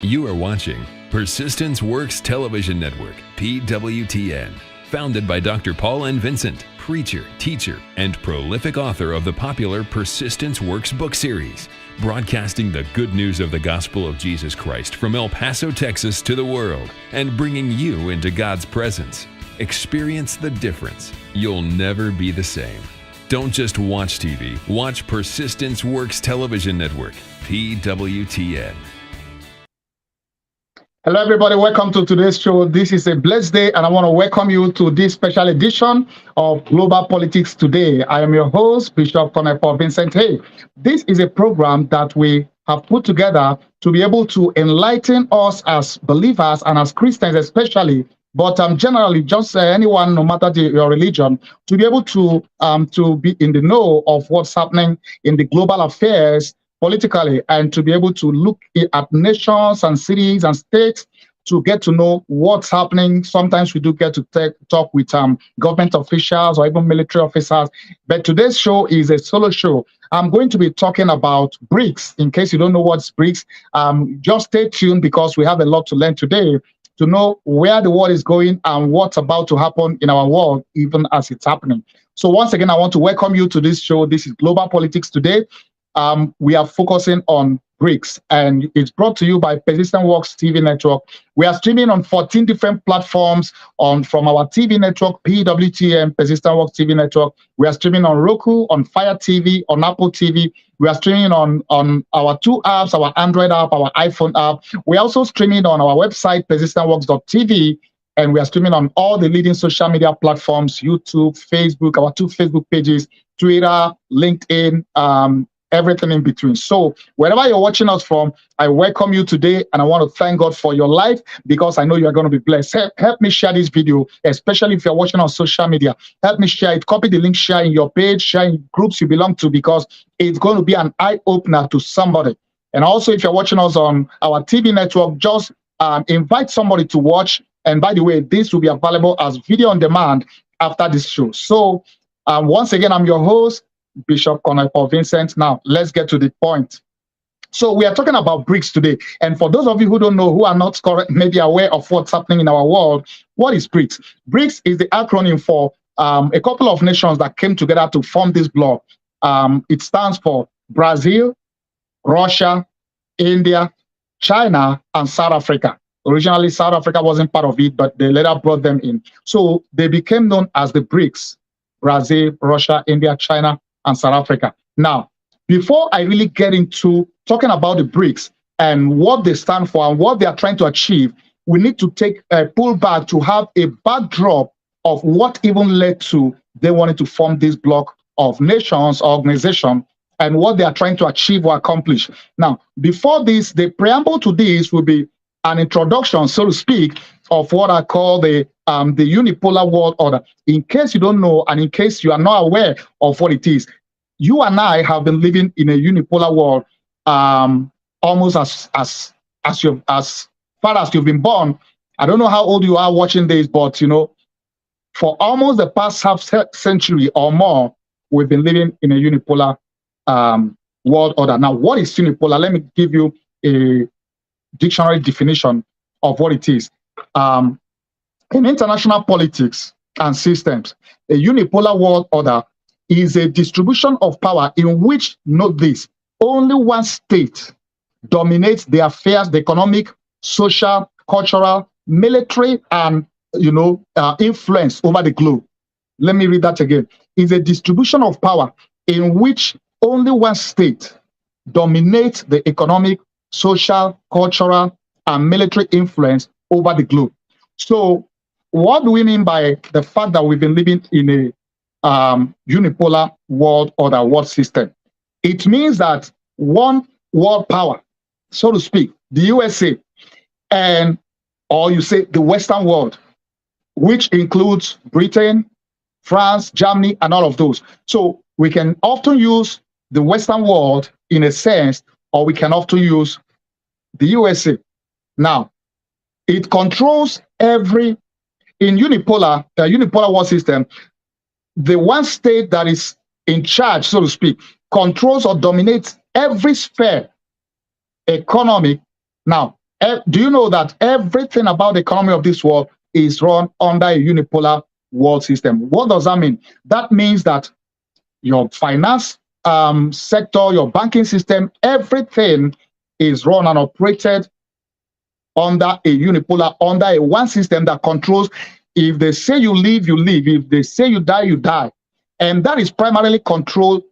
You are watching Persistence Works Television Network, PWTN, founded by Dr. Paul and Vincent, preacher, teacher, and prolific author of the popular Persistence Works book series, broadcasting the good news of the gospel of Jesus Christ from El Paso, Texas to the world, and bringing you into God's presence. Experience the difference. You'll never be the same. Don't just watch TV, watch Persistence Works Television Network, PWTN. Hello, everybody. Welcome to today's show. This is a blessed day, and I want to welcome you to this special edition of Global Politics Today. I am your host, Bishop Paul Vincent. Hey, this is a program that we have put together to be able to enlighten us as believers and as Christians especially, but generally just anyone, no matter your religion, to be able to be in the know of what's happening in the global affairs politically, and to be able to look at nations and cities and states to get to know what's happening. Sometimes we do get to talk with government officials or even military officers. But today's show is a solo show. I'm going to be talking about Brics. In case you don't know what's Brics, just stay tuned because we have a lot to learn today to know where the world is going and what's about to happen in our world, even as it's happening. So once again, I want to welcome you to this show. This is Global Politics Today. We are focusing on Brics, and it's brought to you by Persistence Works TV Network. We are streaming on 14 different platforms from our TV network, PWTN, Persistence Works TV Network. We are streaming on Roku, on Fire TV, on Apple TV. We are streaming on our two apps, our Android app, our iPhone app. We are also streaming on our website, persistentworks.tv, and we are streaming on all the leading social media platforms, YouTube, Facebook, our two Facebook pages, Twitter, LinkedIn, everything in between. So wherever you're watching us from, I welcome you today, and I want to thank God for your life because I know you are going to be blessed. Help me share this video, especially if you're watching on social media. Help me share it. Copy the link, share in your page, share in groups you belong to, because it's going to be an eye-opener to somebody. And also, if you're watching us on our TV network, just invite somebody to watch. And by the way, this will be available as video on demand after this show. So once again, I'm your host, Bishop Paul Vincent. Now, let's get to the point. So we are talking about Brics today. And for those of you who don't know, who are not maybe aware of what's happening in our world, what is Brics? Brics is the acronym for a couple of nations that came together to form this bloc. It stands for Brazil, Russia, India, China, and South Africa. Originally, South Africa wasn't part of it, but they later brought them in. So they became known as the Brics: Brazil, Russia, India, China, and South Africa. Now, before I really get into talking about the Brics and what they stand for and what they are trying to achieve, we need to take a pull back to have a backdrop of what even led to they wanted to form this bloc of nations or organization and what they are trying to achieve or accomplish. Now, before this, the preamble to this will be an introduction, so to speak, of what I call the unipolar world order. In case you don't know, and in case you are not aware of what it is, you and I have been living in a unipolar world almost as far as you've been born. I don't know how old you are watching this, but you know, for almost the past half century or more, we've been living in a unipolar world order. Now, what is unipolar? Let me give you a dictionary definition of what it is. In international politics and systems, a unipolar world order is a distribution of power in which, note this, only one state dominates the affairs, the economic, social, cultural, military, and influence over the globe. Let me read that again. It's a distribution of power in which only one state dominates the economic, social, cultural, and military influence over the globe. So what do we mean by the fact that we've been living in a unipolar world order, world system? It means that one world power, so to speak, the USA, or you say the Western world, which includes Britain, France, Germany, and all of those. So we can often use the Western world in a sense, or we can often use the USA. Now, it controls in unipolar world system, the one state that is in charge, so to speak, controls or dominates every sphere, economic. Now, Do you know that everything about the economy of this world is run under a unipolar world system? What does that mean? That means that your finance sector, your banking system, everything is run and operated under a unipolar, under a one system that controls. If they say you live, you live. If they say you die, you die. And that is primarily controlled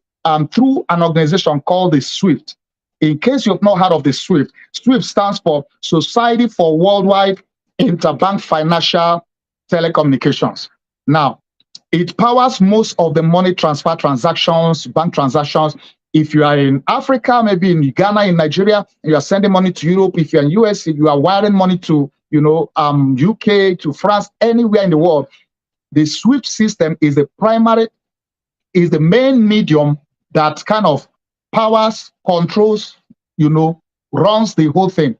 through an organization called the SWIFT. In case you've not heard of the SWIFT, SWIFT stands for Society for Worldwide Interbank Financial Telecommunications. Now, it powers most of the money transfer transactions, bank transactions. If you are in Africa, maybe in Ghana, in Nigeria, you are sending money to Europe. If you're in US, you are wiring money to, UK, to France, anywhere in the world. The SWIFT system is the main medium that kind of powers, controls, runs the whole thing.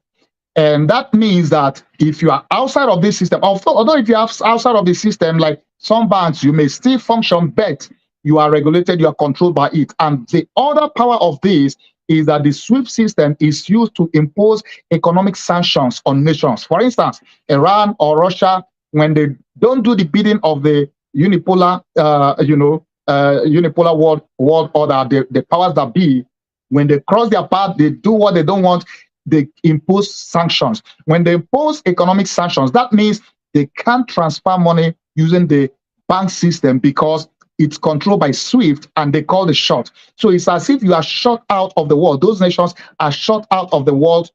And that means that if you are outside of this system, although if you are outside of the system, like some banks, you may still function, but you are regulated, you are controlled by it. And the other power of this is that the SWIFT system is used to impose economic sanctions on nations. For instance, Iran or Russia, when they don't do the bidding of the unipolar, unipolar world order, the powers that be, when they cross their path, they do what they don't want, they impose sanctions. When they impose economic sanctions, that means they can't transfer money using the bank system because it's controlled by SWIFT and they call the shot. So it's as if you are shut out of the world. Those nations are shut out of the world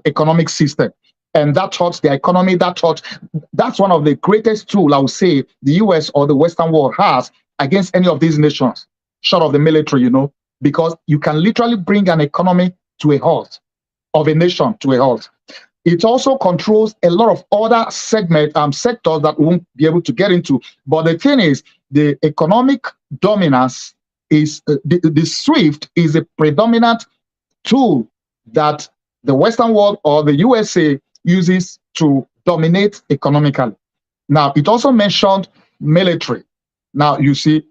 economic system. And that hurts their economy. That's one of the greatest tools, I would say, the US or the Western world has against any of these nations, short of the military, because you can literally bring an economy to a halt, of a nation to a halt. It also controls a lot of other sectors that we won't be able to get into. But the thing is, the economic dominance is, the SWIFT is a predominant tool that the Western world or the USA uses to dominate economically. Now, it also mentioned military. Now, you see,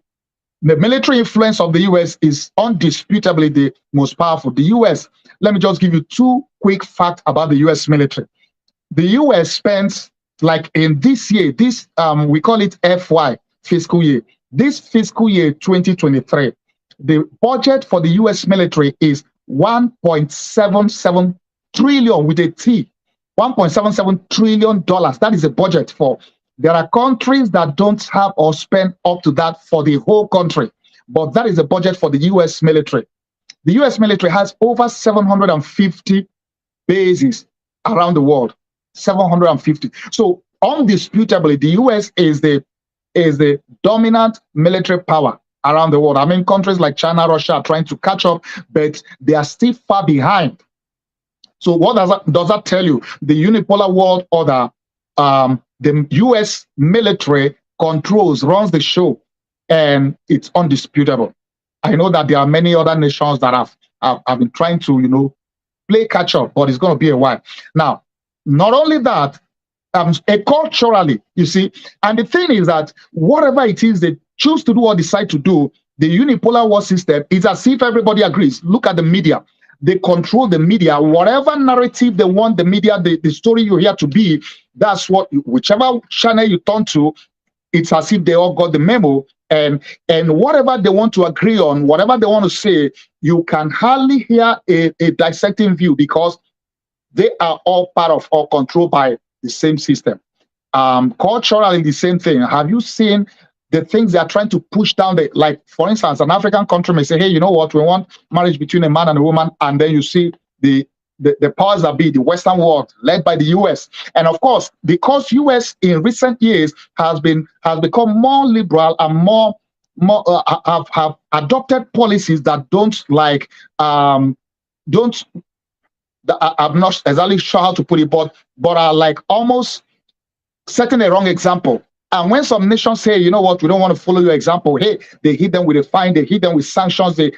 the military influence of the US is undisputably the most powerful. The US, let me just give you two quick facts about the US military. The US spends, like in this year, we call it FY, fiscal year. This fiscal year 2023, the budget for the US military is $1.77 trillion with a T. $1.77 trillion. That is a budget for. There are countries that don't have or spend up to that for the whole country, but that is the budget for the US military. The US military has over 750 bases around the world. 750. So undisputably, the US is the dominant military power around the world. I mean, countries like China, Russia are trying to catch up, but they are still far behind. So what does that tell you? The unipolar world order, the US military runs the show, and it's undisputable. I know that there are many other nations that have been trying to, play catch up, but it's going to be a while. Now, not only that, culturally, you see, and the thing is that whatever it is they choose to do or decide to do, the unipolar world system is as if everybody agrees. Look at the media. They control the media. Whatever narrative they want the media, the story you hear to be, that's what, whichever channel you turn to, it's as if they all got the memo. And whatever they want to agree on, whatever they want to say, you can hardly hear a dissecting view because they are all part of or controlled by the same system. Culturally, the same thing. Have you seen the things they are trying to push down? Like, for instance, an African country may say, hey, you know what, we want marriage between a man and a woman. And then you see the powers that be, the Western world, led by the US. And of course, because US in recent years has become more liberal and more have adopted policies that I'm not exactly sure how to put it, but are like almost setting a wrong example. And when some nations say, you know what, we don't want to follow your example, hey, they hit them with a fine, they hit them with sanctions, they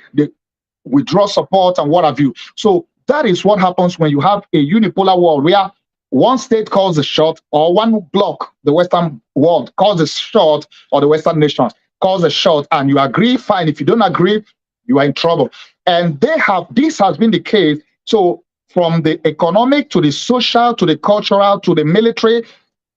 withdraw support and what have you. So that is what happens when you have a unipolar world where one state calls the shot, or one bloc, the Western world, calls the shot, or the Western nations calls the shot, and you agree, fine. If you don't agree, you are in trouble. And this has been the case. So from the economic to the social to the cultural to the military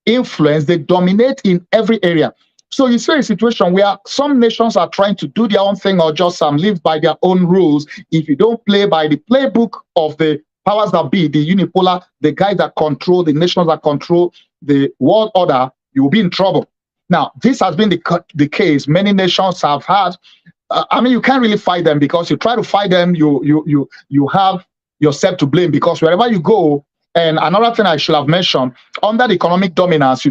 influence. They dominate in every area. So you see a situation where some nations are trying to do their own thing or just live by their own rules. If you don't play by the playbook of the powers that be, the unipolar, the guys that control, the nations that control the world order, you will be in trouble. Now, this has been the case. Many nations have had. I mean, you can't really fight them, because you try to fight them, you have yourself to blame, because wherever you go. And another thing I should have mentioned, under the economic dominance,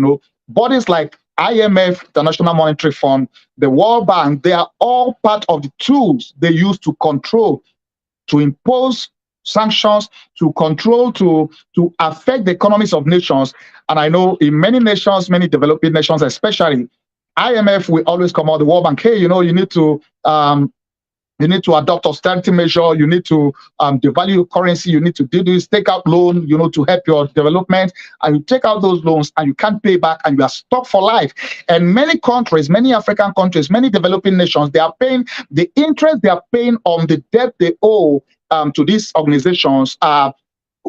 bodies like IMF, the National Monetary Fund, the World Bank, they are all part of the tools they use to control, to impose sanctions, to control, to affect the economies of nations. And I know in many nations, many developing nations especially, IMF will always come out, the World Bank, hey, you need to adopt austerity measure. You need to devalue your currency. You need to do this, take out loan, to help your development. And you take out those loans and you can't pay back and you are stuck for life. And many countries, many African countries, many developing nations, they are paying the interest they are paying on the debt they owe to these organizations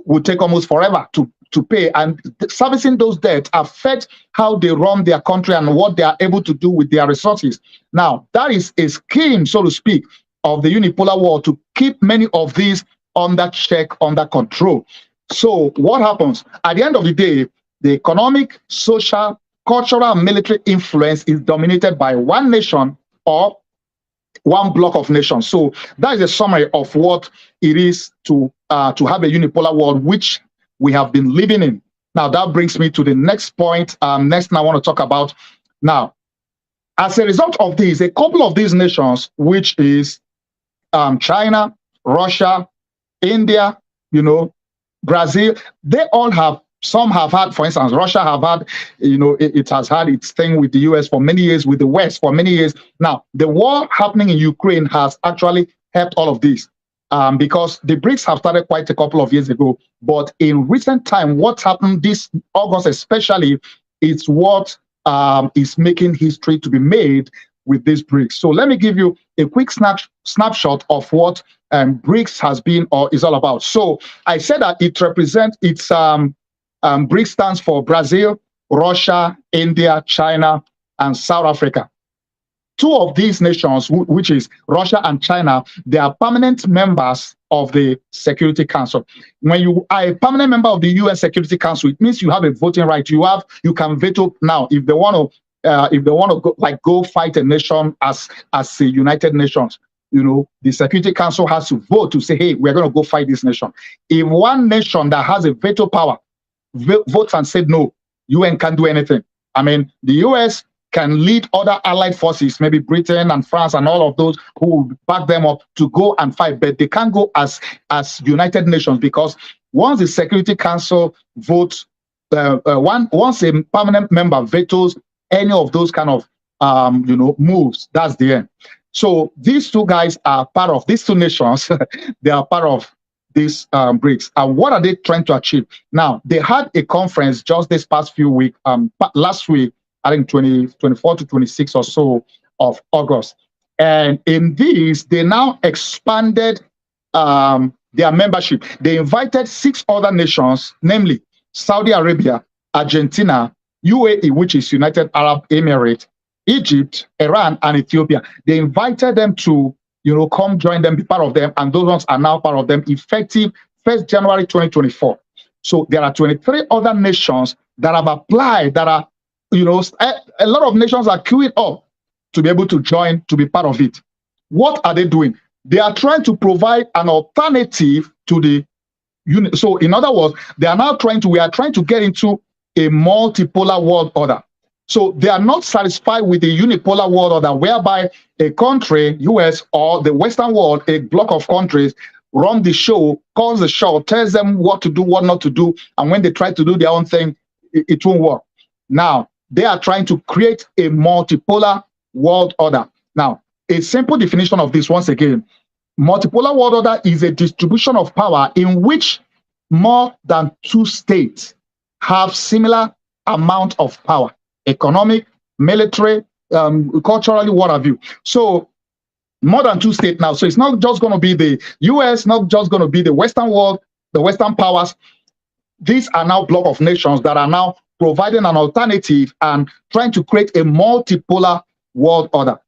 will take almost forever to pay. And servicing those debts affect how they run their country and what they are able to do with their resources. Now, that is a scheme, so to speak, of the unipolar world to keep many of these under check, under control. So what happens? At the end of the day, the economic, social, cultural, and military influence is dominated by one nation or one block of nations. So that is a summary of what it is to have a unipolar world, which we have been living in. Now, that brings me to the next point. Next thing I want to talk about. Now, as a result of this, a couple of these nations, which is China, Russia, India, Brazil, they all have, some have had, for instance, Russia have had, it has had its thing with the US for many years, with the West for many years. Now, the war happening in Ukraine has actually helped all of this because the Brics have started quite a couple of years ago. But in recent time, what's happened this August especially, is what is making history to be made with this Brics. So let me give you a quick snapshot of what Brics has been or is all about. So I said that it represents, Brics stands for Brazil, Russia, India, China, and South Africa. Two of these nations, which is Russia and China, they are permanent members of the Security Council. When you are a permanent member of the UN Security Council, it means you have a voting right. You can veto now if they want to. If they want to go fight a nation as the United Nations, the Security Council has to vote to say, hey, we're going to go fight this nation. If one nation that has a veto power votes and said no, UN can't do anything. I mean, the US can lead other allied forces, maybe Britain and France and all of those who will back them up to go and fight, but they can't go as United Nations, because once the Security Council votes, once a permanent member vetoes any of those kind of moves, that's the end. So these two guys are part of these two nations. They are part of these Brics. And what are they trying to achieve? Now, they had a conference just this past few weeks, last week, I think 24 to 26 or so of August. And in these, they now expanded their membership. They invited 6 other nations, namely Saudi Arabia, Argentina, UAE, which is United Arab Emirates, Egypt, Iran, and Ethiopia. They invited them to, come join them, be part of them, and those ones are now part of them, effective 1st January 2024. So there are 23 other nations that have applied, that are, a lot of nations are queuing up to be able to join, to be part of it. What are they doing? They are trying to provide an alternative to the unit. So in other words, we are trying to get into a multipolar world order. So they are not satisfied with the unipolar world order, whereby a country, US or the Western world, a block of countries, run the show, calls the show, tells them what to do, what not to do, and when they try to do their own thing, it won't work. Now, they are trying to create a multipolar world order. Now, a simple definition of this, once again, multipolar world order is a distribution of power in which more than 2 states have similar amount of power, economic, military, culturally, what have you. So more than 2 states now. So it's not just going to be the US, not just going to be the Western world. the Western powers, these are now block of nations that are now providing an alternative and trying to create a multipolar world order.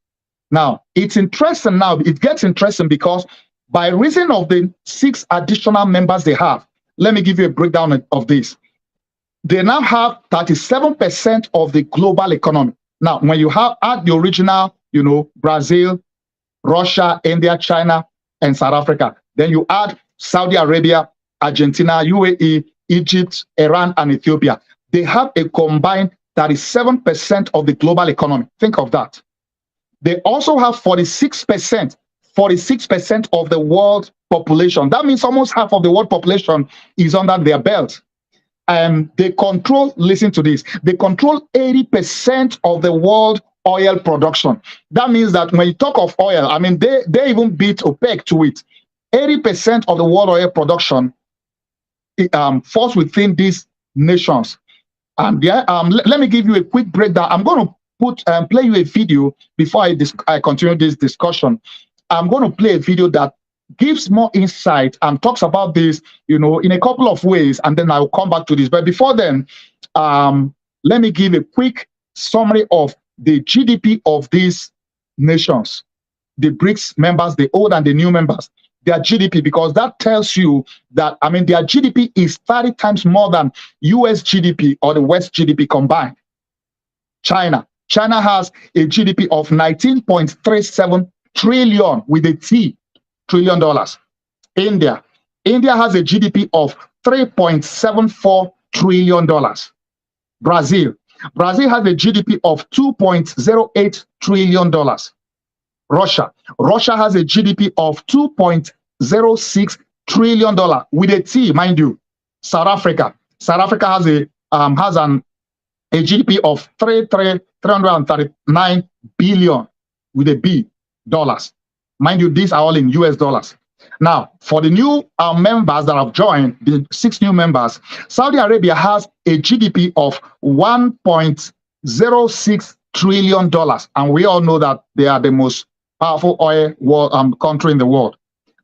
Now, it's interesting now, it gets interesting because by reason of the 6 additional members they have, let me give you a breakdown of this. They now have 37% of the global economy. Now, when you add the original, Brazil, Russia, India, China, and South Africa, then you add Saudi Arabia, Argentina, UAE, Egypt, Iran, and Ethiopia. They have a combined 37% of the global economy. Think of that. They also have 46% of the world population. That means almost half of the world population is under their belt. And they control, listen to this, they control 80% of the world oil production. That means that when you talk of oil, I mean, they even beat OPEC to it. 80% of the world oil production falls within these nations. And let me give you a quick breakdown. I'm going to play you a video before I continue this discussion. I'm going to play a video that gives more insight and talks about this, in a couple of ways, and then I'll come back to this. But before then, let me give a quick summary of the GDP of these nations, the BRICS members, the old and the new members, their GDP, because that tells you that, I mean, their GDP is 30 times more than US GDP or the West GDP combined. China has a GDP of 19.37 trillion with a T, trillion dollars. India has a GDP of $3.74 trillion. Brazil has a GDP of $2.08 trillion. Russia has a GDP of $2.06 trillion with a T, mind you. South Africa has a GDP of 339 billion with a B dollars. Mind you, these are all in US dollars. Now, for the new members that have joined, the 6 new members, Saudi Arabia has a GDP of $1.06 trillion. And we all know that they are the most powerful oil country in the world.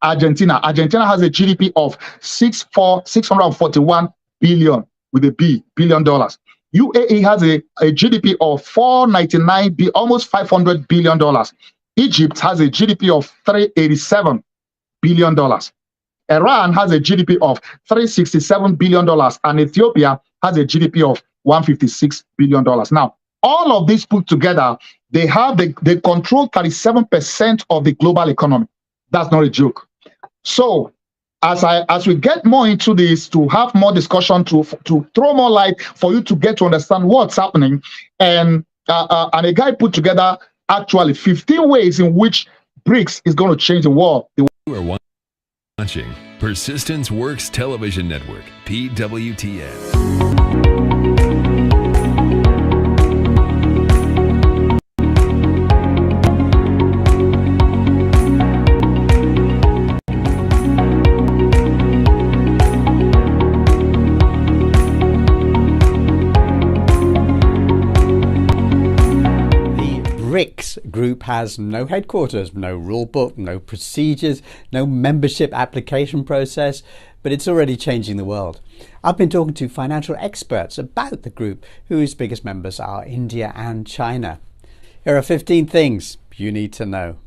Argentina has a GDP of $641 billion with a B, billion dollars. UAE has a GDP of 499, almost $500 billion. Egypt has a GDP of $387 billion. Iran has a GDP of $367 billion, and Ethiopia has a GDP of $156 billion. Now, all of these put together, they control 37% of the global economy. That's not a joke. So, as we get more into this, to have more discussion, to throw more light for you to get to understand what's happening, and a guy put together actually 15 ways in which BRICS is going to change the world. You are watching Persistence Works Television Network, PWTN. Brics group has no headquarters, no rule book, no procedures, no membership application process, but it's already changing the world. I've been talking to financial experts about the group, whose biggest members are India and China. Here are 15 things you need to know.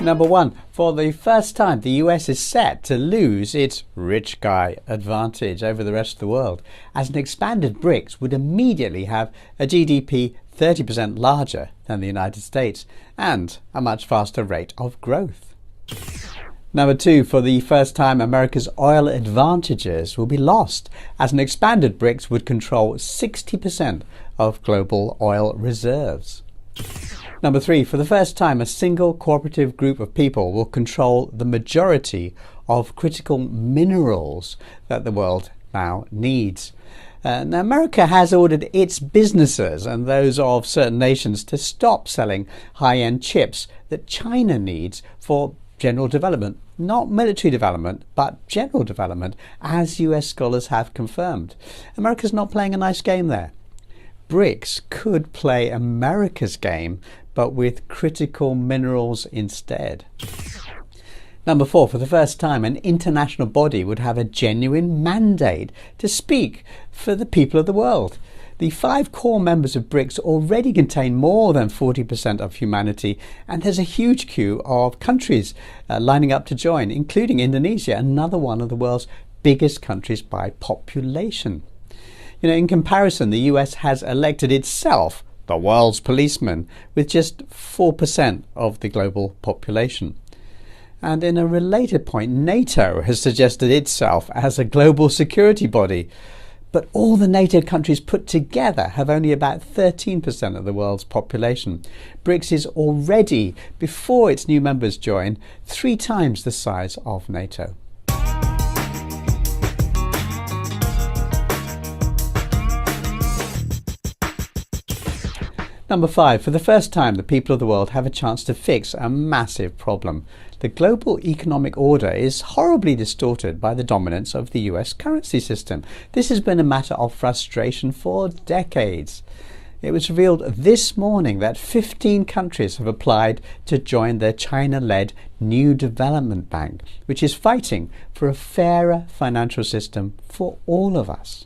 Number 1, for the first time, the US is set to lose its rich guy advantage over the rest of the world, as an expanded BRICS would immediately have a GDP 30% larger than the United States and a much faster rate of growth. Number 2, for the first time, America's oil advantages will be lost, as an expanded BRICS would control 60% of global oil reserves. Number 3, for the first time, a single cooperative group of people will control the majority of critical minerals that the world now needs. Now, America has ordered its businesses and those of certain nations to stop selling high-end chips that China needs for general development, not military development, but general development, as US scholars have confirmed. America's not playing a nice game there. BRICS could play America's game but with critical minerals instead. Number 4, for the first time, an international body would have a genuine mandate to speak for the people of the world. The 5 core members of Brics already contain more than 40% of humanity, and there's a huge queue of countries lining up to join, including Indonesia, another one of the world's biggest countries by population. In comparison, the US has elected itself the world's policeman with just 4% of the global population. And in a related point, NATO has suggested itself as a global security body. But all the NATO countries put together have only about 13% of the world's population. Brics is already, before its new members join, 3 times the size of NATO. Number 5, for the first time, the people of the world have a chance to fix a massive problem. The global economic order is horribly distorted by the dominance of the US currency system. This has been a matter of frustration for decades. It was revealed this morning that 15 countries have applied to join the China-led New Development Bank, which is fighting for a fairer financial system for all of us.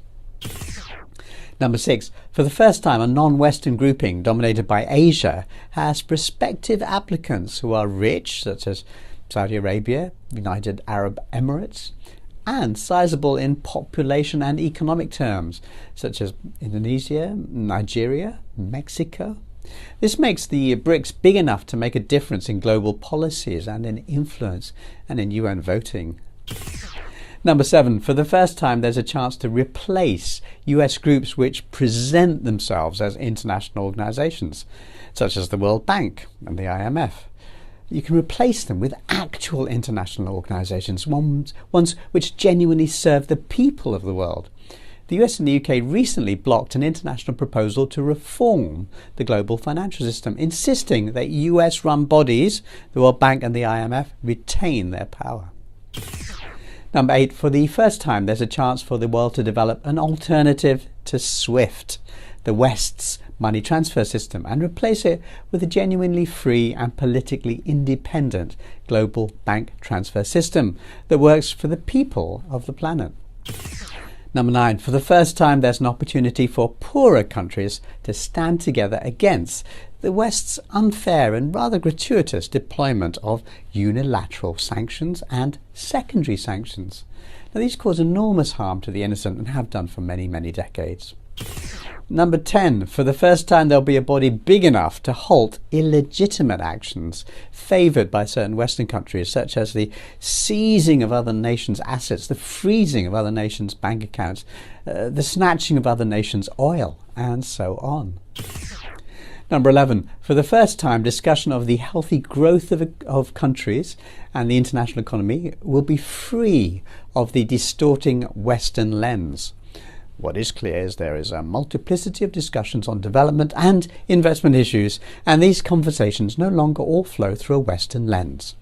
Number 6, for the first time, a non-Western grouping dominated by Asia has prospective applicants who are rich, such as Saudi Arabia, United Arab Emirates, and sizable in population and economic terms, such as Indonesia, Nigeria, Mexico. This makes the Brics big enough to make a difference in global policies and in influence and in UN voting. Number 7, for the first time, there's a chance to replace US groups which present themselves as international organizations, such as the World Bank and the IMF. You can replace them with actual international organizations, ones which genuinely serve the people of the world. The US and the UK recently blocked an international proposal to reform the global financial system, insisting that US-run bodies, the World Bank and the IMF, retain their power. Number 8, for the first time, there's a chance for the world to develop an alternative to SWIFT, the West's money transfer system, and replace it with a genuinely free and politically independent global bank transfer system that works for the people of the planet. Number 9, for the first time, there's an opportunity for poorer countries to stand together against the West's unfair and rather gratuitous deployment of unilateral sanctions and secondary sanctions. Now, these cause enormous harm to the innocent and have done for many, many decades. Number 10, for the first time, there'll be a body big enough to halt illegitimate actions favoured by certain Western countries, such as the seizing of other nations' assets, the freezing of other nations' bank accounts, the snatching of other nations' oil, and so on. Number 11, for the first time, discussion of the healthy growth of countries and the international economy will be free of the distorting Western lens. What is clear is there is a multiplicity of discussions on development and investment issues, and these conversations no longer all flow through a Western lens.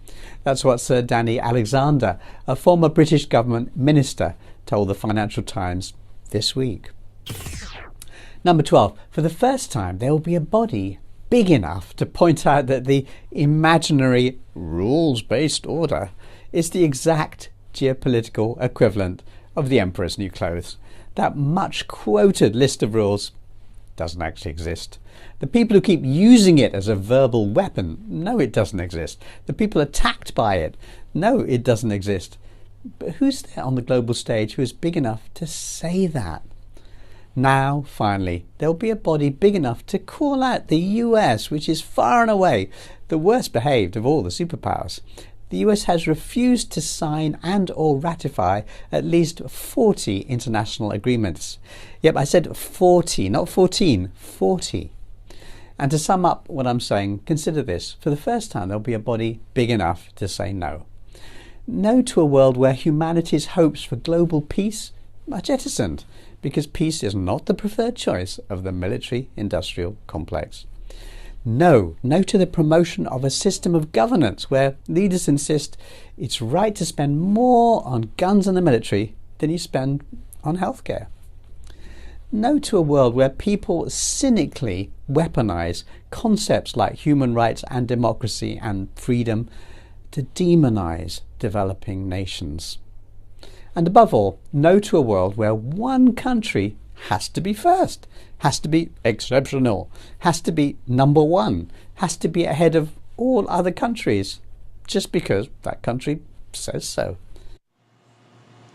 That's what Sir Danny Alexander, a former British government minister, told the Financial Times this week. Number 12, for the first time, there will be a body big enough to point out that the imaginary rules-based order is the exact geopolitical equivalent of the emperor's new clothes. That much-quoted list of rules doesn't actually exist. The people who keep using it as a verbal weapon, no, it doesn't exist. The people attacked by it, no, it doesn't exist. But who's there on the global stage who is big enough to say that? Now, finally, there'll be a body big enough to call out the US, which is far and away the worst behaved of all the superpowers. The US has refused to sign and or ratify at least 40 international agreements. Yep, I said 40, not 14, 40. And to sum up what I'm saying, consider this. For the first time, there'll be a body big enough to say no. No to a world where humanity's hopes for global peace are jettisoned, because peace is not the preferred choice of the military-industrial complex. No to the promotion of a system of governance where leaders insist it's right to spend more on guns and the military than you spend on healthcare. No to a world where people cynically weaponize concepts like human rights and democracy and freedom to demonize developing nations. And above all, no to a world where one country has to be first, has to be exceptional, has to be number one, has to be ahead of all other countries, just because that country says so.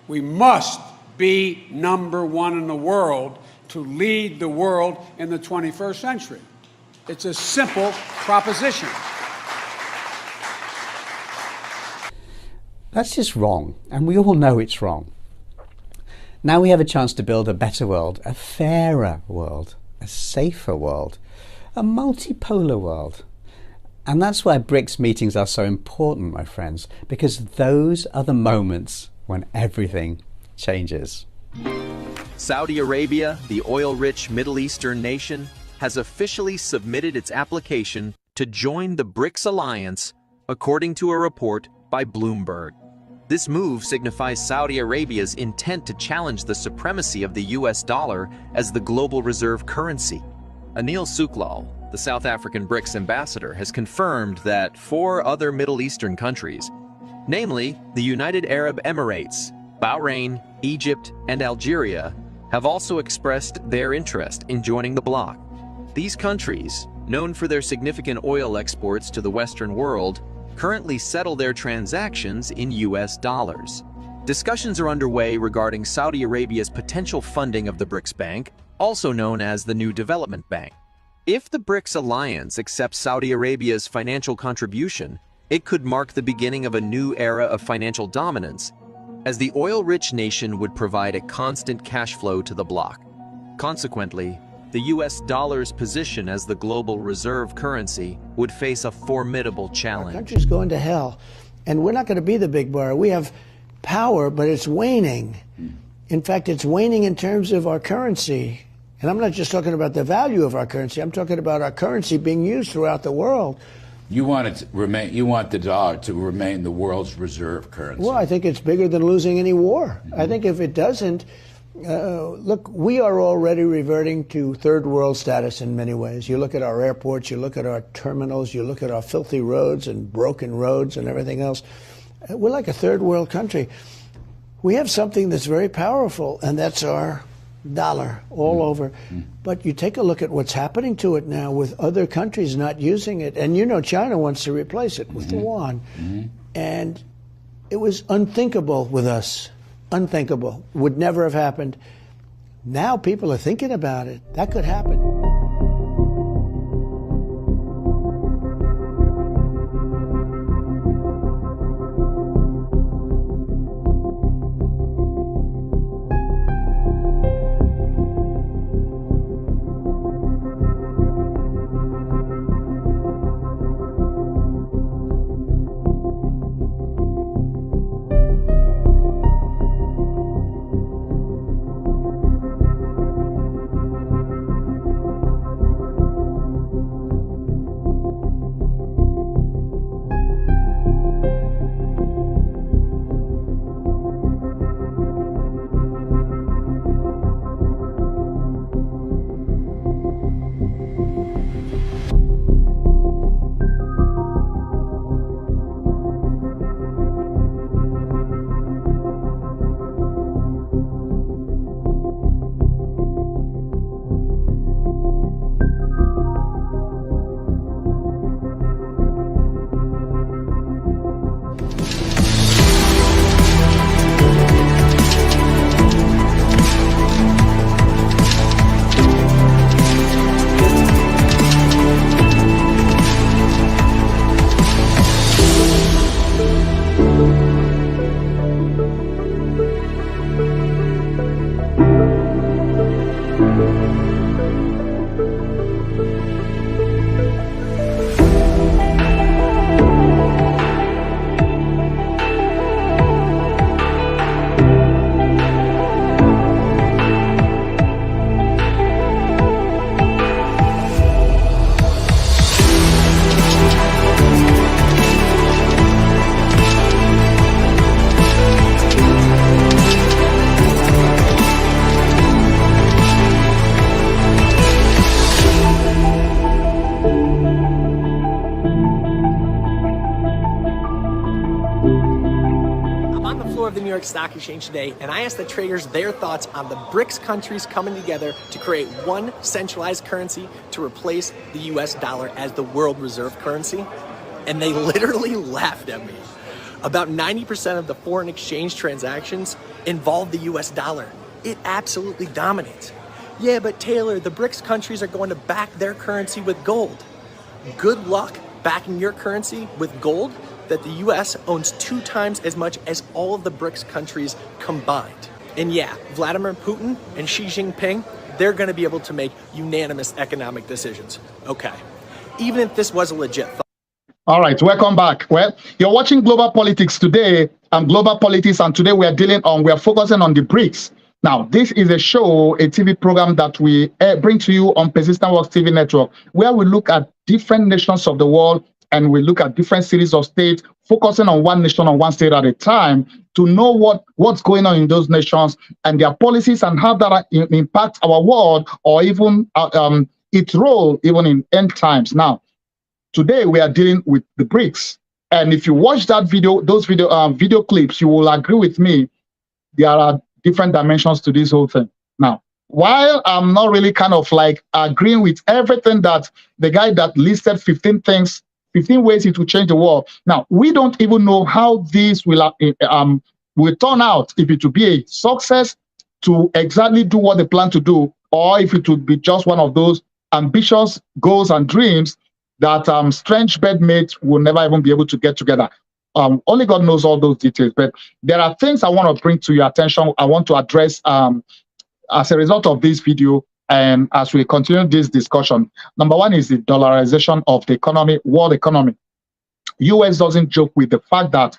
We must be number one in the world to lead the world in the 21st century. It's a simple proposition. That's just wrong, and we all know it's wrong. Now we have a chance to build a better world, a fairer world, a safer world, a multipolar world. And that's why Brics meetings are so important, my friends, because those are the moments when everything changes. Saudi Arabia, the oil-rich Middle Eastern nation, has officially submitted its application to join the Brics alliance, according to a report by Bloomberg. This move signifies Saudi Arabia's intent to challenge the supremacy of the US dollar as the global reserve currency. Anil Suklal, the South African Brics ambassador, has confirmed that 4 other Middle Eastern countries, namely the United Arab Emirates, Bahrain, Egypt, and Algeria, have also expressed their interest in joining the bloc. These countries, known for their significant oil exports to the Western world, currently settle their transactions in US dollars. Discussions are underway regarding Saudi Arabia's potential funding of the Brics Bank, also known as the New Development Bank. If the Brics alliance accepts Saudi Arabia's financial contribution, it could mark the beginning of a new era of financial dominance, as the oil-rich nation would provide a constant cash flow to the bloc. Consequently, the US dollar's position as the global reserve currency would face a formidable challenge. Our country's going to hell, and we're not going to be the big bar. We have power, but it's waning. In fact, it's waning in terms of our currency. And I'm not just talking about the value of our currency. I'm talking about our currency being used throughout the world. You want it to remain. You want the dollar to remain the world's reserve currency. Well, I think it's bigger than losing any war. I think if it doesn't, look, we are already reverting to third world status in many ways. You look at our airports, you look at our terminals, you look at our filthy roads and broken roads and everything else. We're like a third world country. We have something that's very powerful, and that's our dollar all over. But you take a look at what's happening to it now with other countries not using it. And you know China wants to replace it with the yuan. And it was unthinkable with us. Unthinkable. Would never have happened. Now people are thinking about it. That could happen. floor of the New York Stock Exchange today, and I asked the traders their thoughts on the Brics countries coming together to create one centralized currency to replace the US dollar as the world reserve currency. And they literally laughed at me. About 90% of the foreign exchange transactions involve the US dollar. It absolutely dominates. Yeah, but Taylor, the Brics countries are going to back their currency with gold. Good luck backing your currency with gold that the US owns 2 times as much as all of the Brics countries combined. And yeah, Vladimir Putin and Xi Jinping, they're going to be able to make unanimous economic decisions. Okay, even if this was a legit thought. All right, welcome back. Well, you're watching Global Politics today. And Global Politics, and today we are focusing on the BRICS. Now, this is a show, a TV program that we bring to you on Persistent Works TV network, where we look at different nations of the world and we look at different cities or states, focusing on one nation or one state at a time to know what's going on in those nations and their policies and how that impacts our world or even its role even in end times. Now, today we are dealing with the BRICS. And if you watch that video, those video clips, you will agree with me, there are different dimensions to this whole thing. Now, while I'm not really kind of like agreeing with everything that the guy that listed 15 ways it will change the world. Now, we don't even know how this will turn out, if it will be a success to exactly do what they plan to do, or if it would be just one of those ambitious goals and dreams that strange bedmates will never even be able to get together. Only God knows all those details, but there are things I want to bring to your attention. I want to address as a result of this video and as we continue this discussion. Number one is the dollarization of the economy, world economy. US doesn't joke with the fact that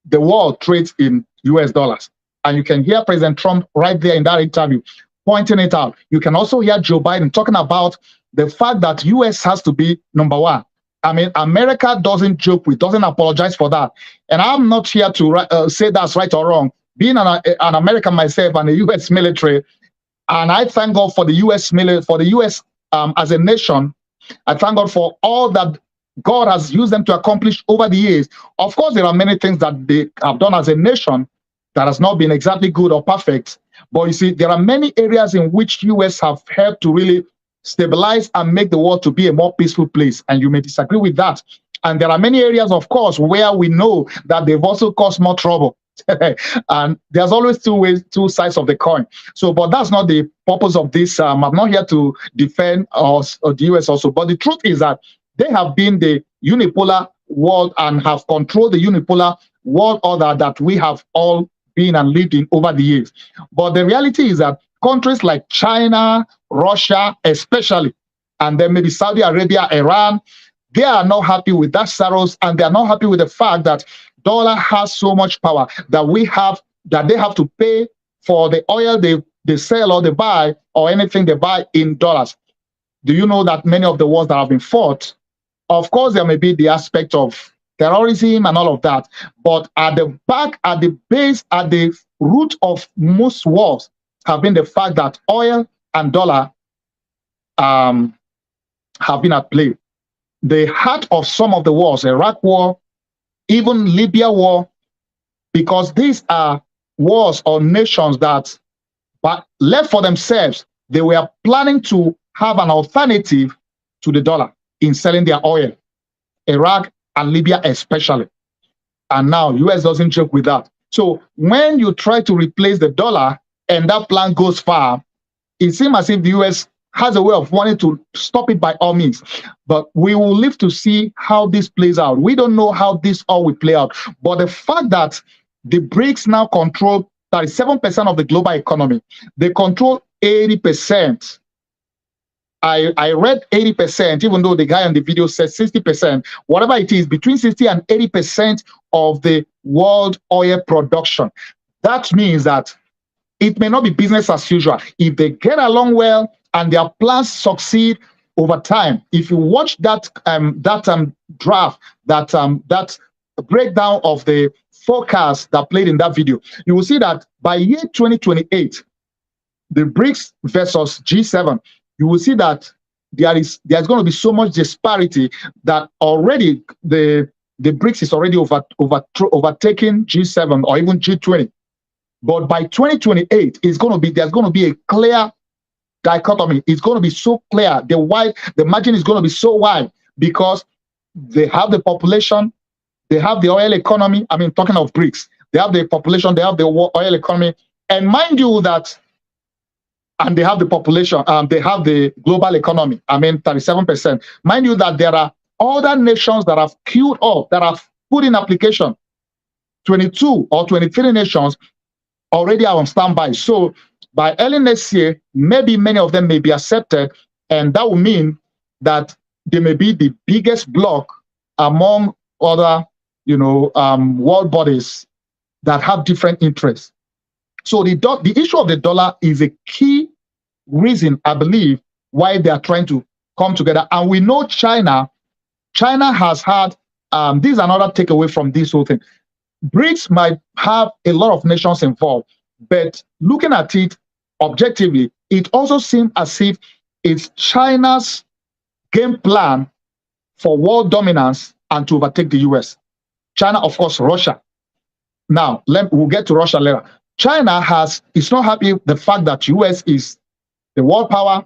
the world trades in US dollars. And you can hear President Trump right there in that interview pointing it out. You can also hear Joe Biden talking about the fact that US has to be number one. I mean, America doesn't joke with, doesn't apologize for that. And I'm not here to say that's right or wrong. Being an American myself and the US military, and I thank God for the US military, for the US as a nation. I thank God for all that God has used them to accomplish over the years. Of course, there are many things that they have done as a nation that has not been exactly good or perfect. But you see, there are many areas in which US have helped to really stabilize and make the world to be a more peaceful place. And you may disagree with that. And there are many areas, of course, where we know that they've also caused more trouble. And there's always two sides of the coin. So, but that's not the purpose of this. I'm not here to defend us or the US also. But the truth is that they have been the unipolar world and have controlled the unipolar world order that we have all been and lived in over the years. But the reality is that countries like China, Russia, especially, and then maybe Saudi Arabia, Iran, they are not happy with that status, and they are not happy with the fact that dollar has so much power that they have to pay for the oil they sell or they buy or anything they buy in dollars. Do you know that many of the wars that have been fought, of course, there may be the aspect of terrorism and all of that, but at the back, at the base, at the root of most wars have been the fact that oil and dollar have been at play. The heart of some of the wars, Iraq war, even Libya war, because these are wars or nations that, but left for themselves, they were planning to have an alternative to the dollar in selling their oil. Iraq and Libya especially. And now US doesn't joke with that. So when you try to replace the dollar and that plan goes far, it seems as if the US has a way of wanting to stop it by all means. But we will live to see how this plays out. We don't know how this all will play out. But the fact that the BRICS now control 37% of the global economy, they control 80%. I read 80%, even though the guy on the video said 60%, whatever it is, between 60 and 80% of the world oil production. That means that it may not be business as usual. If they get along well and their plans succeed over time, if you watch that draft, that breakdown of the forecast that played in that video, you will see that by year 2028, the BRICS versus G7, you will see that there's going to be so much disparity that already the the BRICS is already overtaking G7 or even G20. But by 2028, there's going to be a clear dichotomy. It's going to be so clear. The margin is going to be so wide because they have the population, they have the oil economy. I mean, talking of BRICS, they have the population, they have the oil economy. And mind you that, and they have the population, they have the global economy. I mean, 37%. Mind you that there are other nations that have queued up, that have put in application. 22 or 23 nations already are on standby. So by early next year, maybe many of them may be accepted, and that will mean that they may be the biggest bloc among other, world bodies that have different interests. So the issue of the dollar is a key reason, I believe, why they are trying to come together. And we know China has had, this is another takeaway from this whole thing. BRICS might have a lot of nations involved, but looking at it objectively, it also seems as if it's China's game plan for world dominance and to overtake the US. China, of course, Russia. Now, we'll get to Russia later. China is not happy with the fact that US is the world power,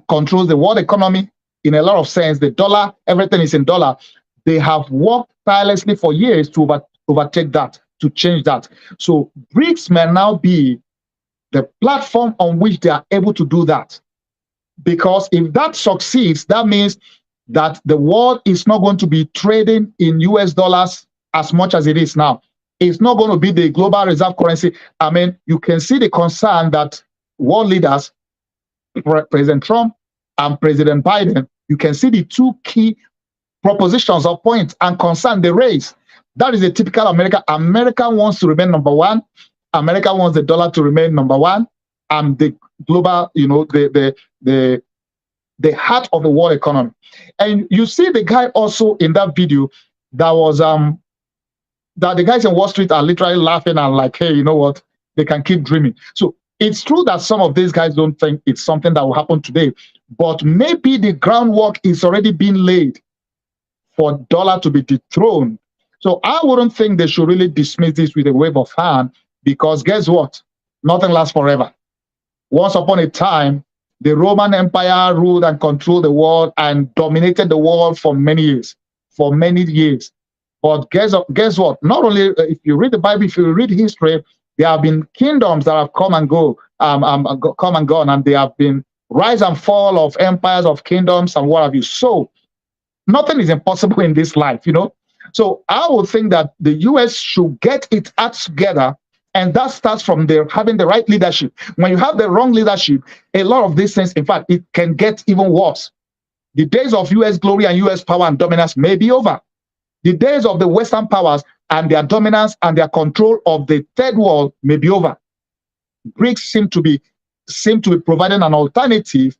controls the world economy in a lot of sense. The dollar, everything is in dollar. They have worked tirelessly for years to overtake that, to change that. So BRICS may now be the platform on which they are able to do that. Because if that succeeds, that means that the world is not going to be trading in US dollars as much as it is now. It's not going to be the global reserve currency. I mean, you can see the concern that world leaders, President Trump and President Biden, you can see the two key propositions or points and concern they raise. That is a typical America. America wants to remain number one. America wants the dollar to remain number one. And the global, the heart of the world economy. And you see the guy also in that video that was that the guys in Wall Street are literally laughing and like, hey, you know what? They can keep dreaming. So it's true that some of these guys don't think it's something that will happen today, but maybe the groundwork is already being laid for dollar to be dethroned. So I wouldn't think they should really dismiss this with a wave of hand, because guess what? Nothing lasts forever. Once upon a time, the Roman Empire ruled and controlled the world and dominated the world for many years. But guess what? Not only if you read the Bible, if you read history, there have been kingdoms that have come and gone, and there have been rise and fall of empires, of kingdoms, and what have you. So nothing is impossible in this life, So I would think that the US should get its act together, and that starts from having the right leadership. When you have the wrong leadership, a lot of these things, in fact, it can get even worse. The days of US glory and US power and dominance may be over. The days of the Western powers and their dominance and their control of the third world may be over. BRICS seem to be providing an alternative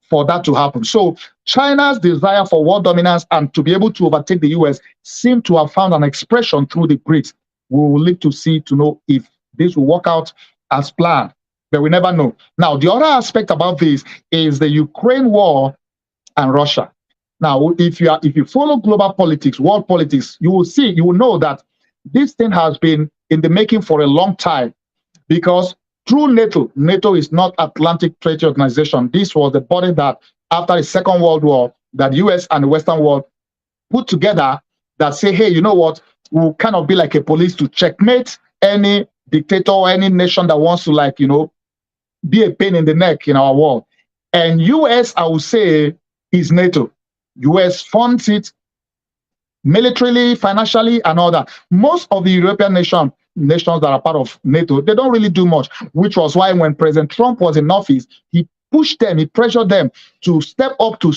for that to happen. So China's desire for world dominance and to be able to overtake the US seem to have found an expression through the BRICS. We will need to see to know if this will work out as planned, but we never know. Now, the other aspect about this is the Ukraine war and Russia. Now, if you follow global politics, world politics, you will know that this thing has been in the making for a long time, because through NATO is not Atlantic Treaty Organization. This was the body that, after the Second World War, that US and the Western world put together that say, hey, you know what, we'll kind of be like a police to checkmate any dictator or any nation that wants to, be a pain in the neck in our world. And US, I would say, is NATO. US funds it militarily, financially, and all that. Most of the European nations that are part of NATO, they don't really do much, which was why when President Trump was in office, he pushed them, he pressured them to step up to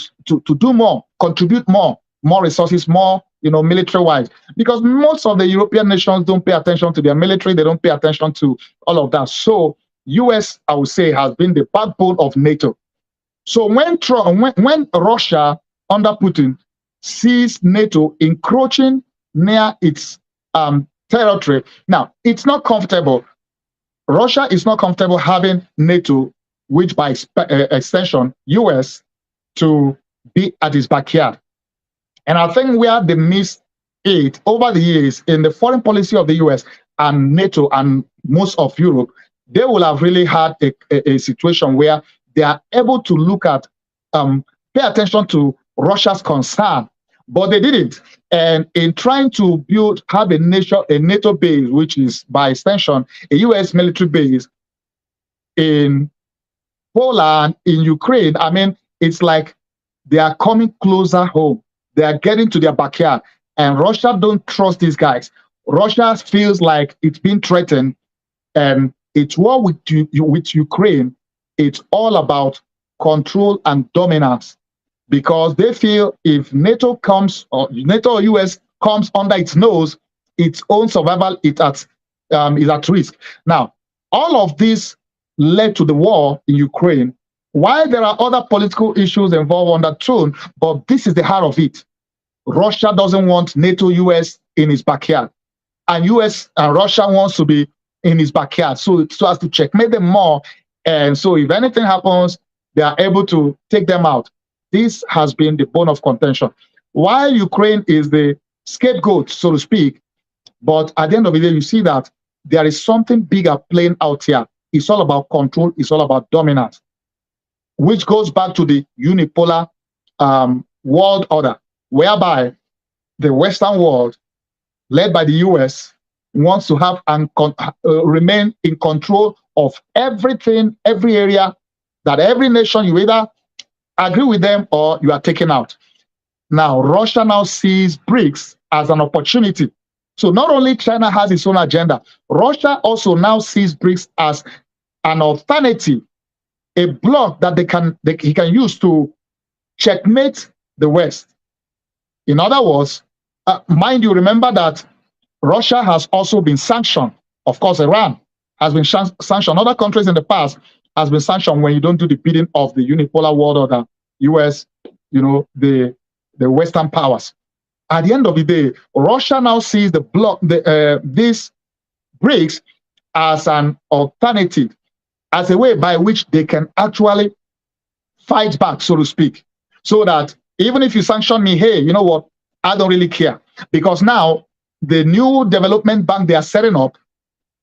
do more, contribute more resources, more, military-wise. Because most of the European nations don't pay attention to their military, they don't pay attention to all of that. So US, I would say, has been the backbone of NATO. So when Russia under Putin sees NATO encroaching near its territory, now it's not comfortable. Russia is not comfortable having NATO, which by extension US, to be at its backyard. And I think where they miss it over the years in the foreign policy of the US and NATO and most of Europe, they will have really had a situation where they are able to look at, pay attention to Russia's concern, but they didn't. And in trying to have a NATO base, which is by extension a US military base in Poland, in Ukraine, I mean, it's like they are coming closer home. They are getting to their backyard. And Russia don't trust these guys. Russia feels like it's been threatened, and it's war with Ukraine. It's all about control and dominance, because they feel if NATO comes, or NATO or US comes under its nose, its own survival is at risk. Now, all of this led to the war in Ukraine. While there are other political issues involved on that tune, but this is the heart of it. Russia doesn't want NATO US in its backyard, and US and Russia wants to be in his backyard, so as to checkmate them more. And so if anything happens, they are able to take them out. This has been the bone of contention. While Ukraine is the scapegoat, so to speak, but at the end of the day, you see that there is something bigger playing out here. It's all about control. It's all about dominance, which goes back to the unipolar world order, whereby the Western world, led by the US, wants to have and remain in control of everything, every area, that every nation, you either agree with them or you are taken out. Now, Russia now sees Brics as an opportunity. So not only China has its own agenda, Russia also now sees Brics as an alternative, a bloc that he can use to checkmate the West. In other words, mind you, remember that Russia has also been sanctioned. Of course, Iran has been sanctioned. Other countries in the past has been sanctioned when you don't do the bidding of the unipolar world order, US, the Western powers. At the end of the day, Russia now sees this Brics as an alternative, as a way by which they can actually fight back, so to speak. So that even if you sanction me, hey, you know what? I don't really care. Because now the new development bank they are setting up,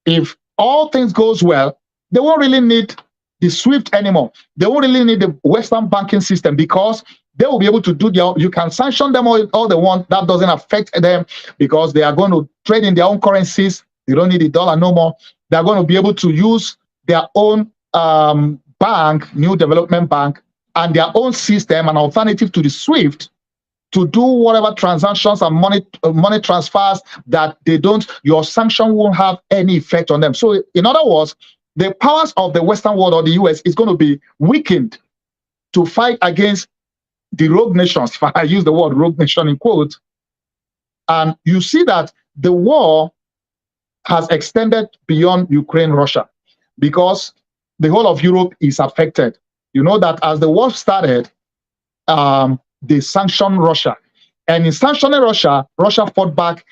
if all things goes well, they won't really need the SWIFT anymore. They won't really need the Western banking system, because they will be able to do you can sanction them all they want. That doesn't affect them, because they are going to trade in their own currencies. They don't need the dollar no more. They're going to be able to use their own bank, new development bank, and their own system, an alternative to the SWIFT, to do whatever transactions and money transfers that your sanction won't have any effect on them. So in other words, the powers of the Western world or the US is going to be weakened to fight against the rogue nations, if I use the word rogue nation in quotes. And you see that the war has extended beyond Ukraine, Russia, because the whole of Europe is affected. You know that as the war started, they sanctioned Russia. And in sanctioning Russia, Russia fought back.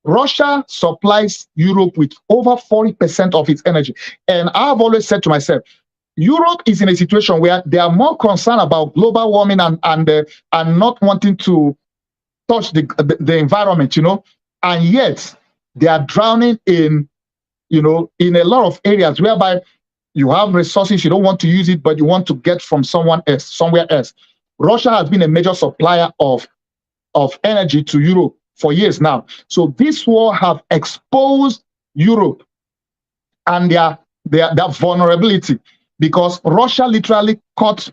Russia supplies Europe with over 40% of its energy. And I've always said to myself, Europe is in a situation where they are more concerned about global warming and not wanting to touch the environment, and yet they are drowning in a lot of areas whereby you have resources, you don't want to use it, but you want to get from somewhere else. Russia has been a major supplier of energy to Europe for years now. So this war have exposed Europe and their vulnerability, because Russia literally cut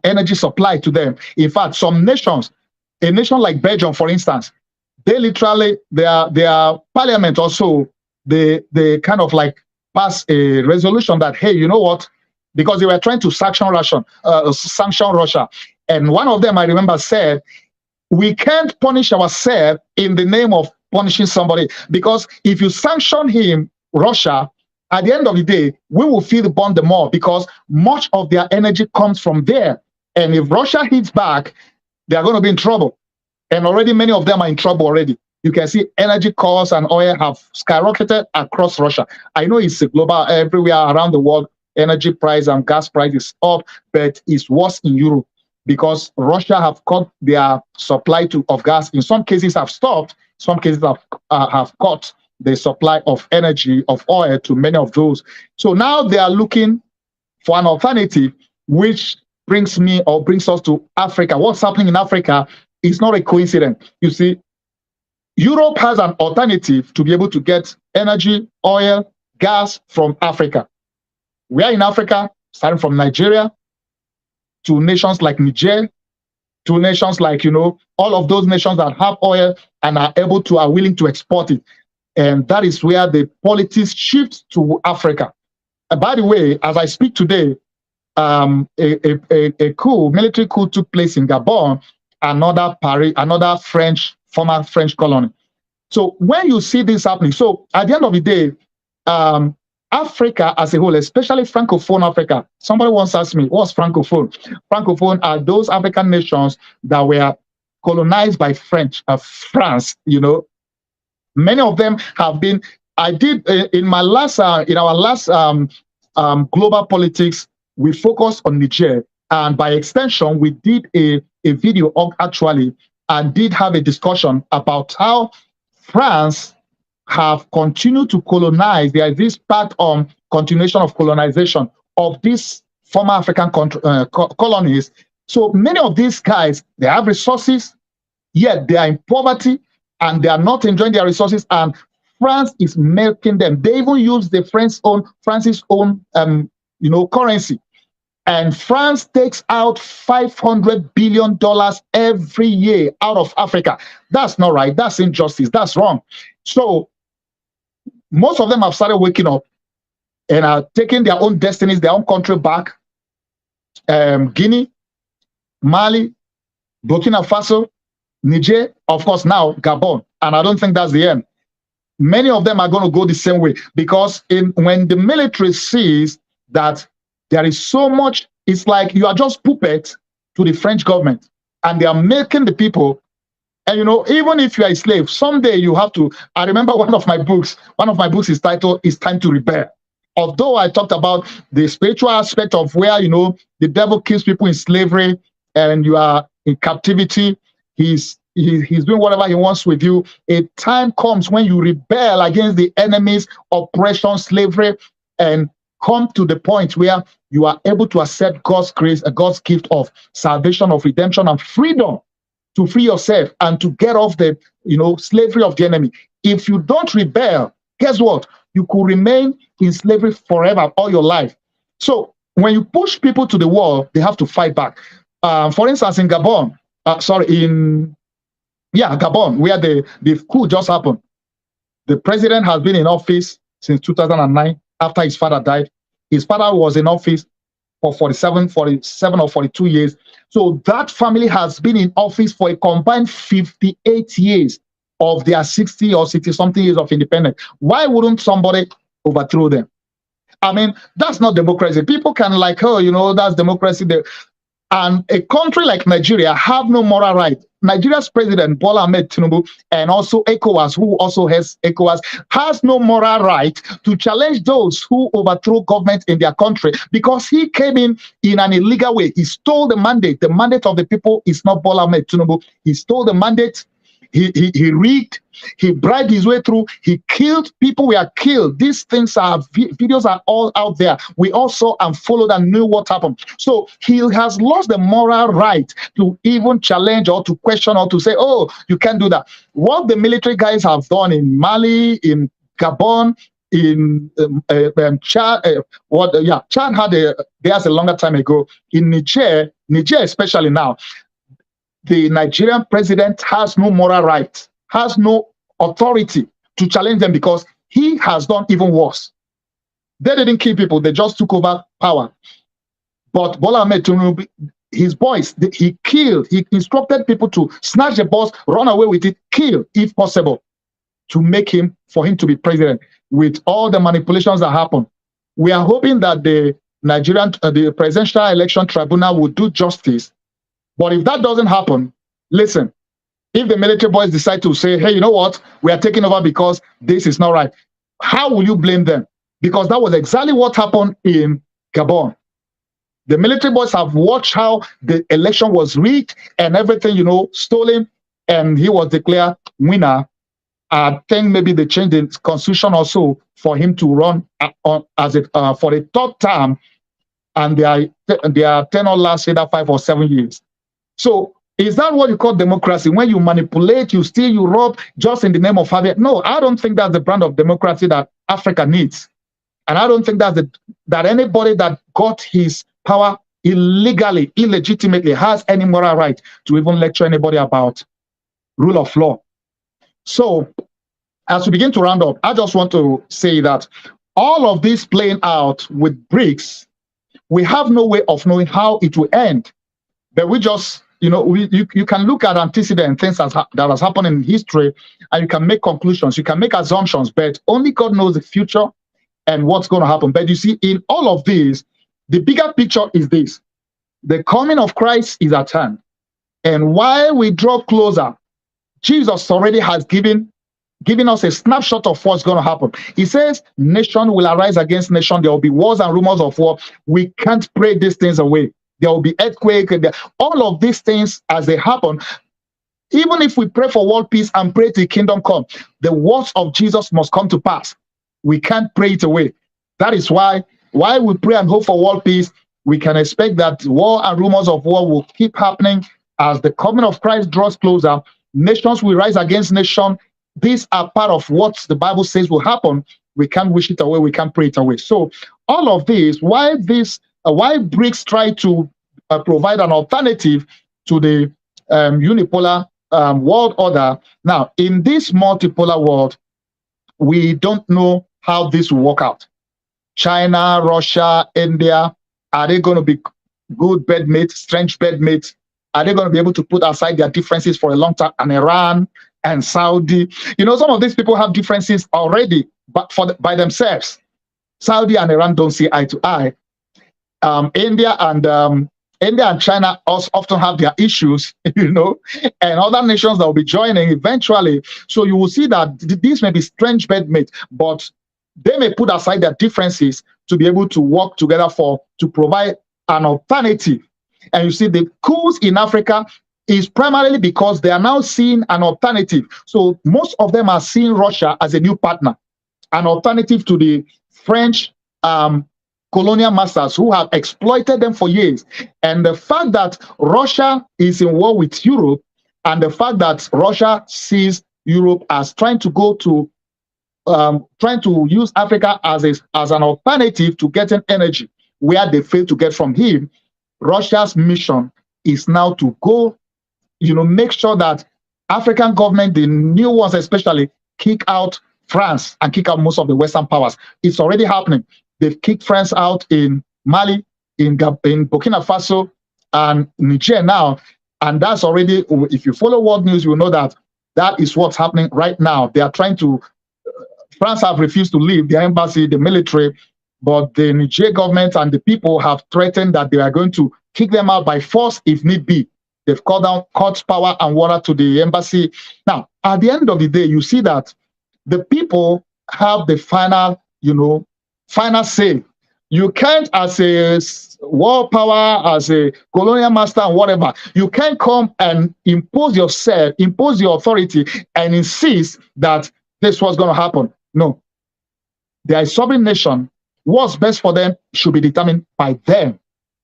energy supply to them. In fact, some nations, a nation like Belgium, for instance, they literally, their parliament also, they kind of like pass a resolution that, hey, you know what? Because they were trying to sanction Russia. And one of them, I remember, said, we can't punish ourselves in the name of punishing somebody, because if you sanction him, Russia, at the end of the day, we will feel the burn the more, because much of their energy comes from there. And if Russia hits back, they are going to be in trouble. And already many of them are in trouble already. You can see energy costs and oil have skyrocketed across Russia. I know it's global, everywhere around the world, energy price and gas price is up, but it's worse in Europe, because Russia have cut their supply of gas. In some cases have stopped. some cases have cut the supply of energy, of oil to many of those. So now they are looking for an alternative, which brings us to Africa. What's happening in Africa is not a coincidence. You see, Europe has an alternative to be able to get energy, oil, gas from Africa. We are in Africa, starting from Nigeria to nations like Niger, to nations like, all of those nations that have oil and are willing to export it. And that is where the politics shifts to Africa. And by the way, as I speak today, a military coup took place in Gabon, another former French colony. So when you see this happening, so at the end of the day, Africa as a whole, especially Francophone Africa, somebody once asked me, what's Francophone? Francophone are those African nations that were colonized by France. Many of them have been. I did in our last global politics, we focused on Niger, and by extension, we did a video actually, and did have a discussion about how France have continued to colonize. There is this part on continuation of colonization of these former African colonies. So many of these guys, they have resources, yet they are in poverty and they are not enjoying their resources, and France is milking them. They even use the France's own currency. And France takes out $500 billion every year out of Africa. That's not right. That's injustice. That's wrong. So most of them have started waking up and are taking their own destinies, their own country back. Guinea, Mali, Burkina Faso, Niger, of course now Gabon. And I don't think that's the end. Many of them are going to go the same way, because when the military sees that there is so much, it's like you are just puppets to the French government, and they are making the people. And even if you are a slave, someday you have to. I remember one of my books is titled "It's Time to Rebel." Although I talked about the spiritual aspect of where the devil keeps people in slavery and you are in captivity, he's doing whatever he wants with you. A time comes when you rebel against the enemy's oppression, slavery, and come to the point where you are able to accept God's grace, God's gift of salvation, of redemption, and freedom to free yourself and to get off the slavery of the enemy. If you don't rebel, guess what? You could remain in slavery forever, all your life. So when you push people to the wall, they have to fight back. For instance, in Gabon, Gabon, where the coup just happened, the president has been in office since 2009 after his father died. His father was in office for 47 or 42 years. So that family has been in office for a combined 58 years of their 60 or 60-something years of independence. Why wouldn't somebody overthrow them? I mean, that's not democracy. People can that's democracy. And a country like Nigeria have no moral right. Nigeria's president, Bola Ahmed Tinubu, and also ECOWAS, who also has ECOWAS, has no moral right to challenge those who overthrow government in their country, because he came in an illegal way. He stole the mandate. The mandate of the people is not Bola Ahmed Tinubu. He stole the mandate. He rigged, he bribed his way through, he killed, people were killed. These things videos are all out there. We all saw and followed and knew what happened. So he has lost the moral right to even challenge or to question or to say, oh, you can't do that. What the military guys have done in Mali, in Gabon, in Chad, Chad had theirs a longer time ago. In Niger especially now, the Nigerian president has no moral right, has no authority to challenge them, because he has done even worse. They didn't kill people, they just took over power. But Bola Ahmed Tinubu, his boys, he killed, he instructed people to snatch the boss, run away with it, kill if possible, for him to be president, with all the manipulations that happen. We are hoping that the Presidential Election Tribunal will do justice. But if that doesn't happen, listen, if the military boys decide to say, hey, you know what, we are taking over because this is not right, how will you blame them? Because that was exactly what happened in Gabon. The military boys have watched how the election was rigged and everything, stolen, and he was declared winner I think maybe they changed the constitution also for him to run as a for a third term, and their tenure lasts either 5 or 7 years. So is that what you call democracy? When you manipulate, you steal, you rob, just in the name of having? No, I don't think that's the brand of democracy that Africa needs. And I don't think that anybody that got his power illegally, illegitimately, has any moral right to even lecture anybody about rule of law. So as we begin to round up, I just want to say that all of this playing out with Brics, we have no way of knowing how it will end. But we just, you can look at antecedent things that has happened in history, and you can make conclusions, you can make assumptions, but only God knows the future and what's going to happen. But you see, in all of this, the bigger picture is this: the coming of Christ is at hand. And while we draw closer, Jesus already has given us a snapshot of what's going to happen. He says, nation will arise against nation. There will be wars and rumors of war. We can't pray these things away. There will be earthquake. All of these things, as they happen, even if we pray for world peace and pray the kingdom come, the words of Jesus must come to pass. We can't pray it away. That is why we pray and hope for world peace, we can expect that war and rumors of war will keep happening as the coming of Christ draws closer. Nations will rise against nation. These are part of what the Bible says will happen. We can't wish it away. We can't pray it away. So all of this, why Brics try to provide an alternative to the unipolar world order. Now, in this multipolar world, we don't know how this will work out. China, Russia, India, are they going to be good bedmates, strange bedmates? Are they going to be able to put aside their differences for a long time? And Iran and Saudi, some of these people have differences already, but by themselves. Saudi and Iran don't see eye to eye. India and China also often have their issues, and other nations that will be joining eventually. So you will see that these may be strange bedmates, but they may put aside their differences to be able to work together to provide an alternative. And you see, the coups in Africa is primarily because they are now seeing an alternative. So most of them are seeing Russia as a new partner, an alternative to the French colonial masters who have exploited them for years. And the fact that Russia is in war with Europe, and the fact that Russia sees Europe as trying to use Africa as an alternative to getting energy where they fail to get from him, Russia's mission is now to go, make sure that African government, the new ones especially, kick out France and kick out most of the Western powers. It's already happening. They've kicked France out in Mali, in Burkina Faso, and Niger now. And that's already, if you follow world news, you will know that is what's happening right now. They are trying to, France have refused to leave their embassy, the military, but the Niger government and the people have threatened that they are going to kick them out by force if need be. They've called down court, power, and water to the embassy. Now, at the end of the day, you see that the people have the final say. You can't, as a world power, as a colonial master, and whatever, you can't come and impose yourself, impose your authority, and insist that this was going to happen. No. They are a sovereign nation. What's best for them should be determined by them.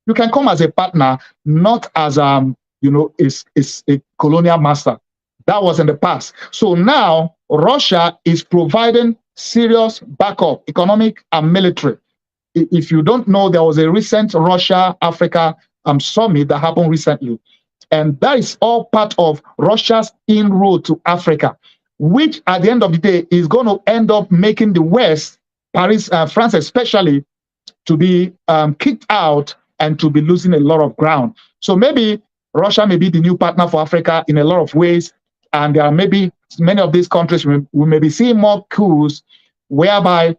You can come as a partner, not as is a colonial master. That was in the past. So now Russia is providing serious backup, economic and military. If you don't know, there was a recent Russia-Africa summit that happened recently. And that is all part of Russia's inroad to Africa, which at the end of the day is going to end up making the West, Paris, France especially, to be kicked out and to be losing a lot of ground. So maybe Russia may be the new partner for Africa in a lot of ways. And there are maybe many of these countries, we may be seeing more coups whereby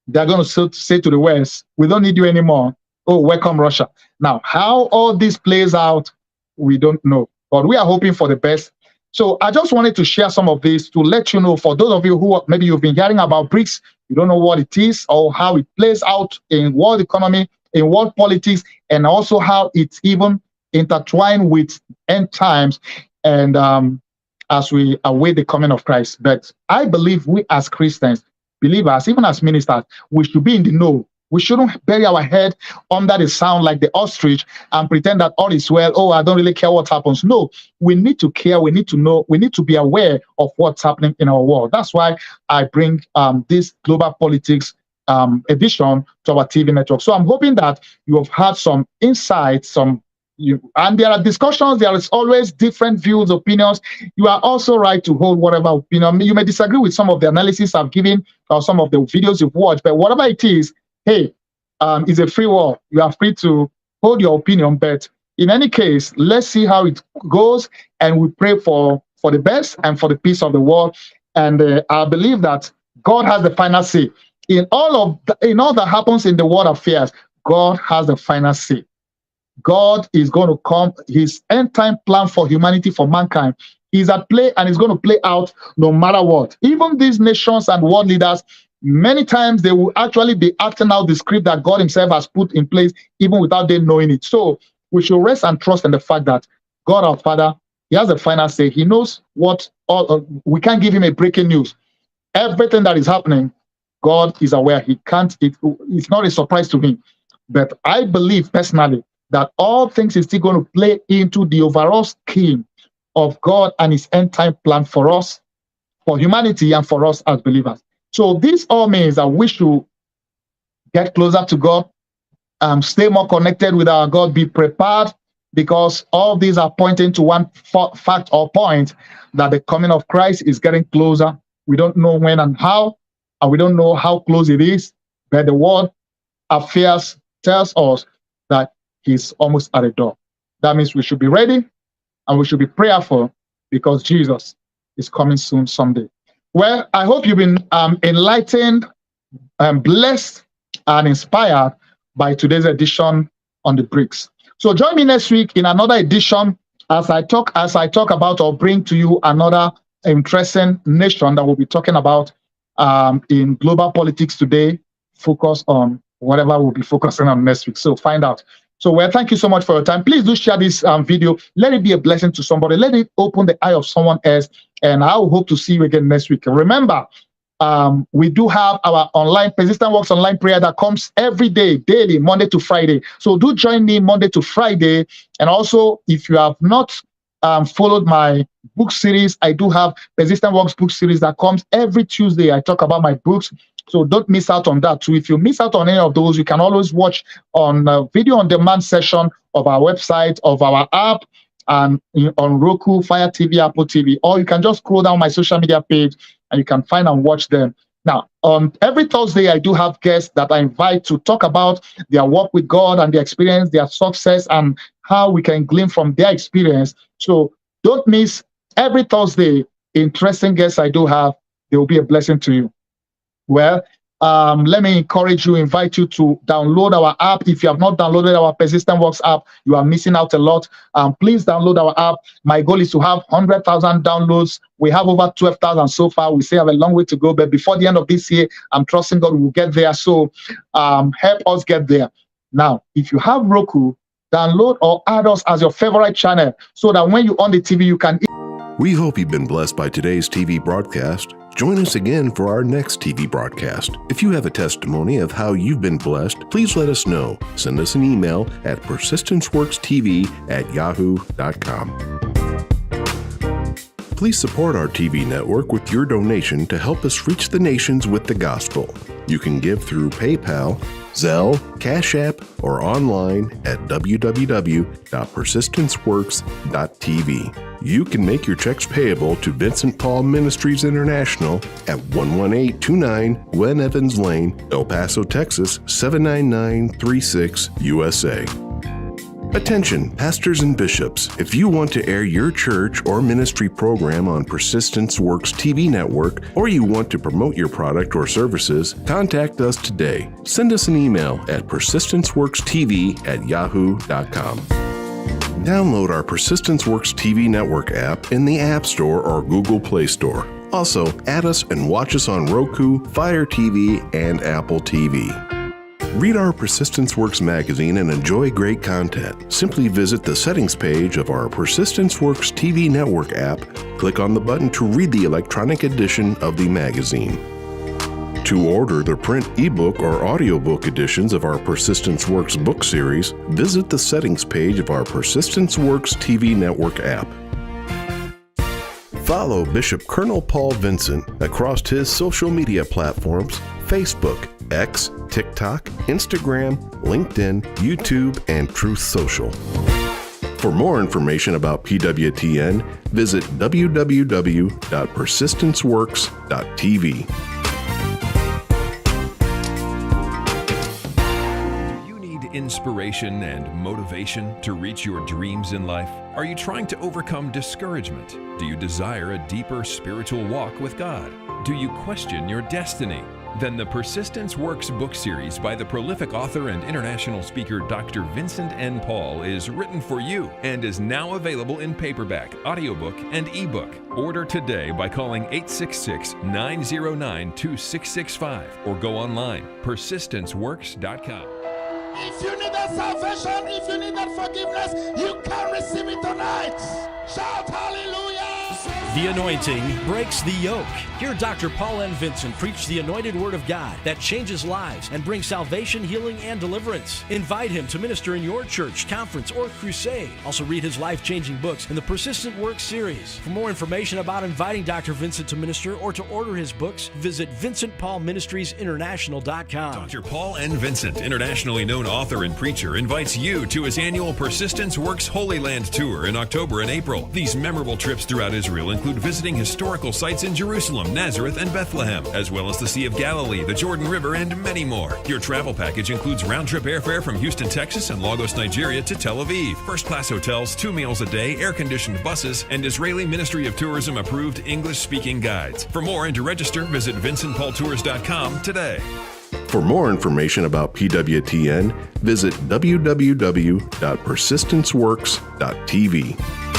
they're going to say to the West, we don't need you anymore. Oh, welcome Russia. Now, how all this plays out, we don't know. But we are hoping for the best. So I just wanted to share some of this to let you know, for those of you who maybe you've been hearing about Brics, you don't know what it is or how it plays out in world economy, in world politics, and also how it's even intertwined with end times. And as we await the coming of Christ. But I believe we as Christians, believers, even as ministers, we should be in the know. We shouldn't bury our head under the sound like the ostrich and pretend that all is well. Oh, I don't really care what happens. No, we need to care. We need to know. We need to be aware of what's happening in our world. That's why I bring this global politics edition to our TV network. So I'm hoping that you have had some insights, and there are discussions. There is always different views, opinions. You are also right to hold whatever opinion. You may disagree with some of the analysis I've given or some of the videos you've watched, but whatever it is, hey, it's a free world. You are free to hold your opinion, but in any case, let's see how it goes, and we pray for the best and for the peace of the world. And I believe that God has the final say in all that happens in the world affairs. God has the final say. God is going to come. His end time plan for humanity, for mankind, is at play, and is going to play out no matter what. Even these nations and world leaders, many times they will actually be acting out the script that God himself has put in place, even without them knowing it. So we should rest and trust in the fact that God our Father, he has the final say. He knows what we can't give him a breaking news. Everything that is happening, God is aware. It's not a surprise to him. But I believe personally that all things is still going to play into the overall scheme of God and his end time plan for us, for humanity, and for us as believers. So this all means that we should get closer to God, stay more connected with our God, be prepared, because all these are pointing to one fact or point, that the coming of Christ is getting closer. We don't know when and how, and we don't know how close it is, but the world affairs tells us that he's almost at the door. That means we should be ready and we should be prayerful, because Jesus is coming soon someday. Well, I hope you've been enlightened, blessed, and inspired by today's edition on the Brics. So join me next week in another edition as I talk about or bring to you another interesting nation that we'll be talking about in global politics today. Focus on whatever we'll be focusing on next week. So find out. So, well, thank you so much for your time. Please do share this video. Let it be a blessing to somebody. Let it open the eye of someone else. And I will hope to see you again next week. Remember, we do have our online Persistent Works online prayer that comes every day, daily, Monday to Friday. So do join me Monday to Friday. And also, if you have not followed my book series, I do have Persistent Works book series that comes every Tuesday. I talk about my books. So don't miss out on that too. If you miss out on any of those, you can always watch on video on demand session of our website, of our app, and on Roku, Fire TV, Apple TV, or you can just scroll down my social media page and you can find and watch them. Now, on every Thursday, I do have guests that I invite to talk about their work with God and their experience, their success, and how we can glean from their experience. So don't miss every Thursday. Interesting guests I do have. They will be a blessing to you. Well, let me invite you to download our app. If you have not downloaded our Persistent Works app, you are missing out a lot. Please download our app. My goal is to have 100,000 downloads. We have over 12,000 so far. We still have a long way to go, but before the end of this year, I'm trusting God will get there. So help us get there. Now, if you have Roku, download or add us as your favorite channel so that when you're on the TV, you can. We hope you've been blessed by today's TV broadcast. Join us again for our next TV broadcast. If you have a testimony of how you've been blessed, please let us know. Send us an email at persistenceworkstv@yahoo.com. Please support our TV network with your donation to help us reach the nations with the gospel. You can give through PayPal, Zelle, Cash App, or online at www.persistenceworks.tv. You can make your checks payable to Vincent Paul Ministries International at 11829 Glen Evans Lane, El Paso, Texas 79936, USA. Attention, pastors and bishops. If you want to air your church or ministry program on Persistence Works TV network, or you want to promote your product or services, contact us today. Send us an email at persistenceworkstv@yahoo.com. Download our Persistence Works TV network app in the App Store or Google Play Store. Also, add us and watch us on Roku, Fire TV, and Apple TV. Read our Persistence Works magazine and enjoy great content. Simply visit the settings page of our Persistence Works TV network app. Click on the button to read the electronic edition of the magazine. To order the print, ebook, or audiobook editions of our Persistence Works book series, visit the settings page of our Persistence Works TV network app. Follow Bishop Colonel Paul Vincent across his social media platforms: Facebook, X, TikTok, Instagram, LinkedIn, YouTube, and Truth Social. For more information about PWTN, visit www.persistenceworks.tv. Inspiration and motivation to reach your dreams in life? Are you trying to overcome discouragement? Do you desire a deeper spiritual walk with God? Do you question your destiny? Then the Persistence Works book series by the prolific author and international speaker Dr. Vincent N. Paul is written for you and is now available in paperback, audiobook, and ebook. Order today by calling 866-909-2665 or go online, persistenceworks.com. If you need that salvation, if you need that forgiveness, you can receive it tonight. Shout hallelujah. The anointing breaks the yoke. Hear Dr. Paul N. Vincent preach the anointed word of God that changes lives and brings salvation, healing, and deliverance. Invite him to minister in your church, conference, or crusade. Also read his life-changing books in the Persistent Works series. For more information about inviting Dr. Vincent to minister or to order his books, visit VincentPaulMinistriesInternational.com. Dr. Paul N. Vincent, internationally known author and preacher, invites you to his annual Persistence Works Holy Land Tour in October and April. These memorable trips throughout Israel include visiting historical sites in Jerusalem, Nazareth, and Bethlehem, as well as the Sea of Galilee, the Jordan River, and many more. Your travel package includes round-trip airfare from Houston, Texas, and Lagos, Nigeria to Tel Aviv, first-class hotels, 2 meals a day, air-conditioned buses, and Israeli Ministry of Tourism approved English-speaking guides. For more and to register, visit VincentPaulTours.com today. For more information about PWTN, visit www.persistenceworks.tv.